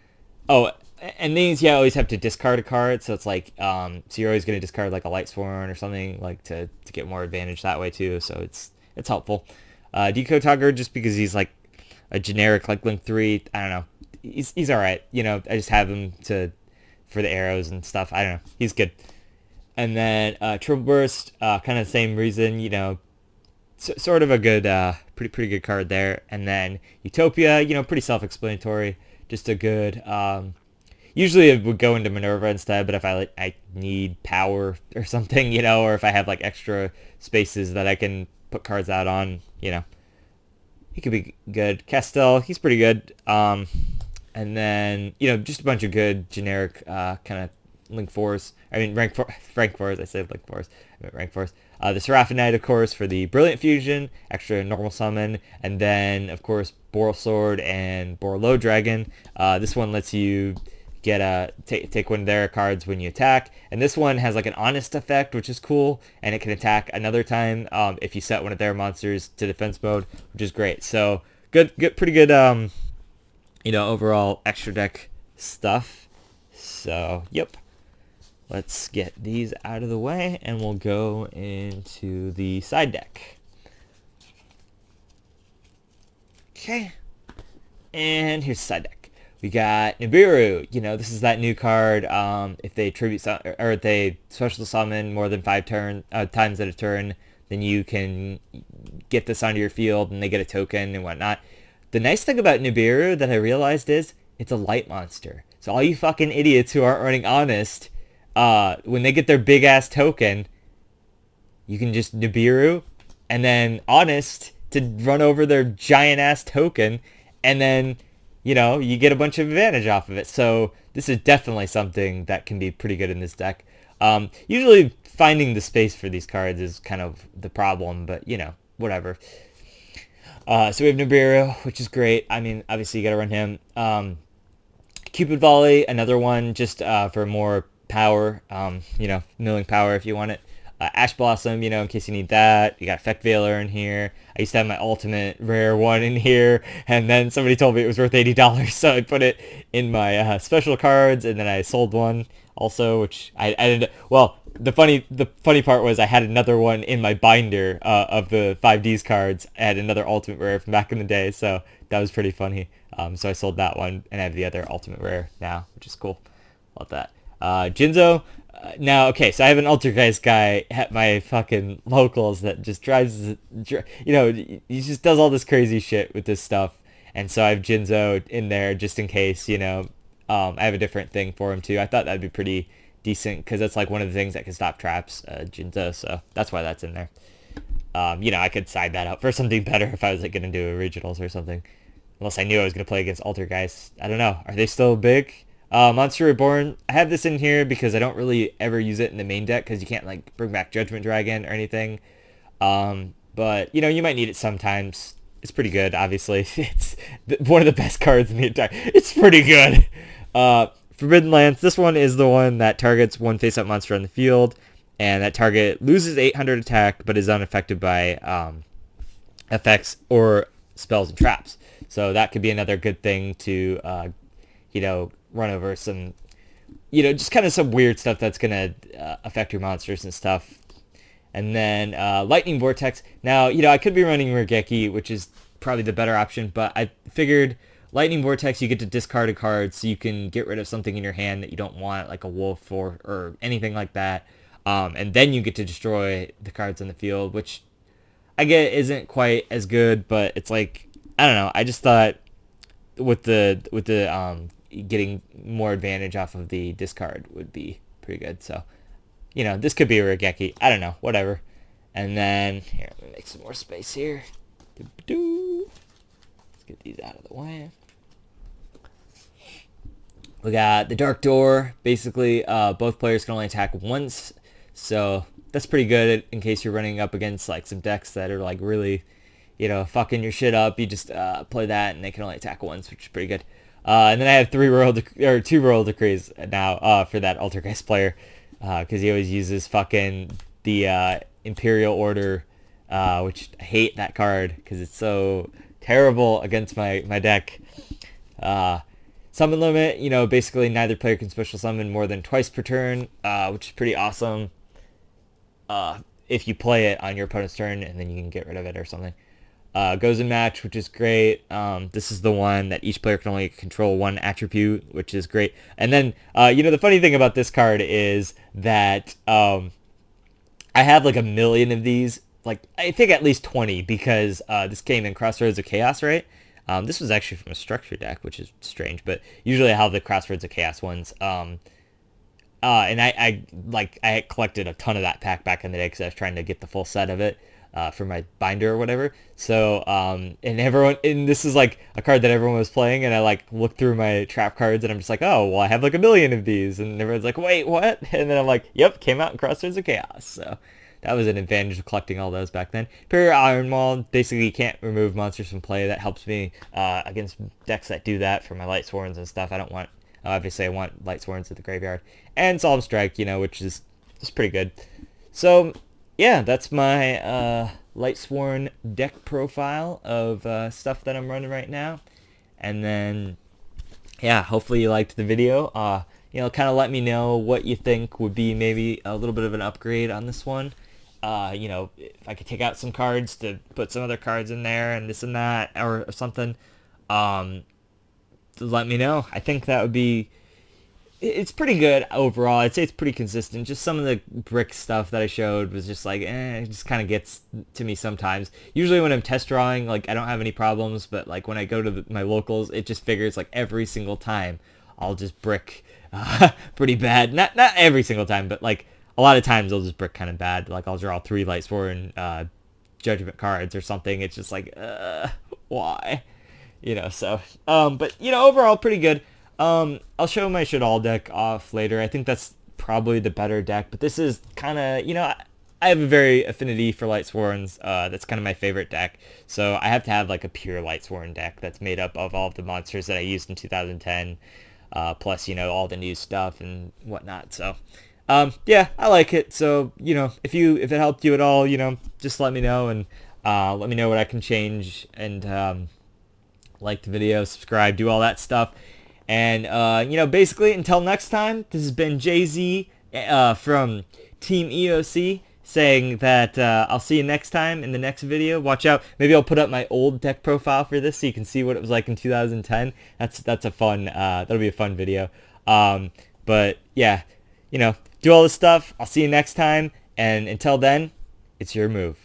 Oh, and these you always have to discard a card, so it's like so you're always going to discard like a Lightsworn or something like to get more advantage that way too. So it's helpful. Deco Talker, just because he's like a generic like Link 3, I don't know. He's all right. I just have him for the arrows and stuff. I don't know. He's good. And then Triple Burst, kind of the same reason. Sort of a good, pretty good card there. And then Utopia, pretty self-explanatory. Just a good. Usually it would go into Minerva instead, but if I need power or something, or if I have like extra spaces that I can put cards out on, he could be good. Castel, he's pretty good. And then, just a bunch of good generic kind of rank 4s. I said link 4s. I meant rank 4s. The Seraphonite, of course, for the Brilliant Fusion, extra normal summon. And then, of course, Boral Sword and Borlow Dragon. This one lets you get take one of their cards when you attack, and this one has like an honest effect, which is cool, and it can attack another time if you set one of their monsters to defense mode, which is great. So pretty good overall extra deck stuff. So yep, let's get these out of the way and we'll go into the side deck. Okay, and here's the side deck. We got Nibiru. This is that new card. If they tribute or if they special summon more than 5 times at a turn, then you can get this onto your field and they get a token and whatnot. The nice thing about Nibiru that I realized is it's a light monster. So all you fucking idiots who aren't running Honest, when they get their big ass token, you can just Nibiru and then Honest to run over their giant ass token, and then you get a bunch of advantage off of it. So this is definitely something that can be pretty good in this deck. Usually finding the space for these cards is kind of the problem, but whatever. So we have Nibiru, which is great. I mean, obviously you got to run him. Cupid Volley, another one just for more power, milling power if you want it. Ash Blossom, in case you need that. You got Effect Veiler in here. I used to have my ultimate rare one in here, and then somebody told me it was worth $80, so I put it in my special cards, and then I sold one also, which I didn't. Well, the funny part was I had another one in my binder of the 5Ds cards. I had another ultimate rare from back in the day, so that was pretty funny. So I sold that one, and I have the other ultimate rare now, which is cool. Love that. Jinzo. Now, okay, so I have an Altergeist guy at my fucking locals that just he just does all this crazy shit with this stuff. And so I have Jinzo in there just in case, I have a different thing for him too. I thought that'd be pretty decent because that's like one of the things that can stop traps, Jinzo. So that's why that's in there. I could side that out for something better if I was like going to do originals or something. Unless I knew I was going to play against Altergeist. I don't know. Are they still big? Monster Reborn, I have this in here because I don't really ever use it in the main deck because you can't like bring back Judgment Dragon or anything. But you might need it sometimes. It's pretty good, obviously. It's one of the best cards in the entire. It's pretty good. Forbidden Lance. This one is the one that targets one face-up monster on the field, and that target loses 800 attack, but is unaffected by effects or spells and traps. So that could be another good thing to, run over some, just kind of some weird stuff that's gonna affect your monsters and stuff. And then Lightning Vortex. Now, I could be running Regeki, which is probably the better option, but I figured Lightning Vortex, you get to discard a card so you can get rid of something in your hand that you don't want, like a wolf or anything like that. And then you get to destroy the cards on the field, which I get isn't quite as good, but it's like, I don't know. I just thought with the getting more advantage off of the discard would be pretty good. So, this could be a Regeki. I don't know. Whatever. And then, here, let me make some more space here. Let's get these out of the way. We got the Dark Door. Basically, both players can only attack once. So, that's pretty good in case you're running up against, like, some decks that are, like, really, fucking your shit up. You just play that, and they can only attack once, which is pretty good. And then I have 2 Royal Decrees now for that Altergeist player. Because he always uses fucking the Imperial Order, which I hate that card because it's so terrible against my deck. Summon limit, basically neither player can special summon more than twice per turn, which is pretty awesome. If you play it on your opponent's turn, and then you can get rid of it or something. Goes in match, which is great. This is the one that each player can only control one attribute, which is great. And then, the funny thing about this card is that I have like 1 million of these. Like, I think at least 20, because this came in Crossroads of Chaos, right? This was actually from a structure deck, which is strange, but usually I have the Crossroads of Chaos ones. And I collected a ton of that pack back in the day because I was trying to get the full set of it. For my binder or whatever. So, and this is like a card that everyone was playing, and I like looked through my trap cards, and I'm just like, oh, well, I have like 1 million of these, and everyone's like, wait, what? And then I'm like, yep, came out in Crossroads of Chaos. So that was an advantage of collecting all those back then. Imperial Iron Maul, basically you can't remove monsters from play. That helps me against decks that do that for my Lightsworns and stuff. Obviously I want Lightsworns at the graveyard. And Solemn Strike, which is pretty good. So, yeah, that's my Lightsworn deck profile of stuff that I'm running right now. And then, yeah, hopefully you liked the video. Kind of let me know what you think would be maybe a little bit of an upgrade on this one. If I could take out some cards to put some other cards in there and this and that or something, let me know. I think that would be... It's pretty good overall. I'd say it's pretty consistent. Just some of the brick stuff that I showed was just like, it just kind of gets to me sometimes. Usually when I'm test drawing, like, I don't have any problems, but like when I go to my locals, it just figures like every single time I'll just brick pretty bad. Not every single time, but like a lot of times I'll just brick kind of bad. Like I'll draw 3 Lightsworn Judgment cards or something. It's just like, why? But overall pretty good. I'll show my Shadal deck off later. I think that's probably the better deck, but this is kind of, I have a very affinity for Lightsworns. That's kind of my favorite deck. So I have to have like a pure Lightsworn deck that's made up of all of the monsters that I used in 2010, plus, all the new stuff and whatnot. So, yeah, I like it. So, if it helped you at all, just let me know, and let me know what I can change, and like the video, subscribe, do all that stuff. And, basically, until next time, this has been Jay-Z from Team EOC saying that I'll see you next time in the next video. Watch out. Maybe I'll put up my old deck profile for this so you can see what it was like in 2010. That's a fun, that'll be a fun video. But, yeah, do all this stuff. I'll see you next time. And until then, it's your move.